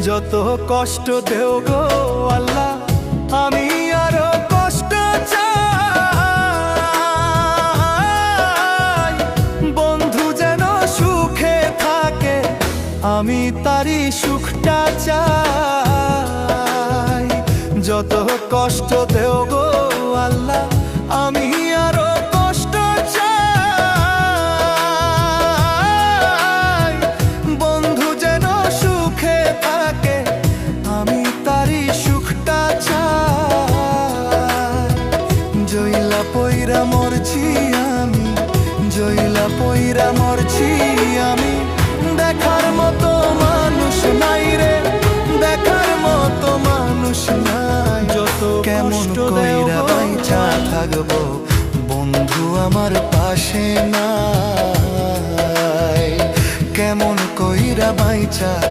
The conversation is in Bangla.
যত কষ্ট দেও গো আল্লাহ, আমি আরো কষ্ট চাই। বন্ধু যেন সুখে থাকে, আমি তারই সুখটা চাই। যত কষ্ট দেও গো আল্লাহ, আমি আরো কষ্ট চাই। বন্ধু যেন সুখে থাকে, আমি তারই সুখটা চাই। জইলা পইরা মরছি আমি, জইলা পইরা মরছি আমি। দেখার মতো মানুষ নাই রে, দেখার মতো মানুষ নাই। যত কেমন কইরা বাইচা থাকবো, বন্ধু আমার পাশে নাই। কেমন কইরা বাইচা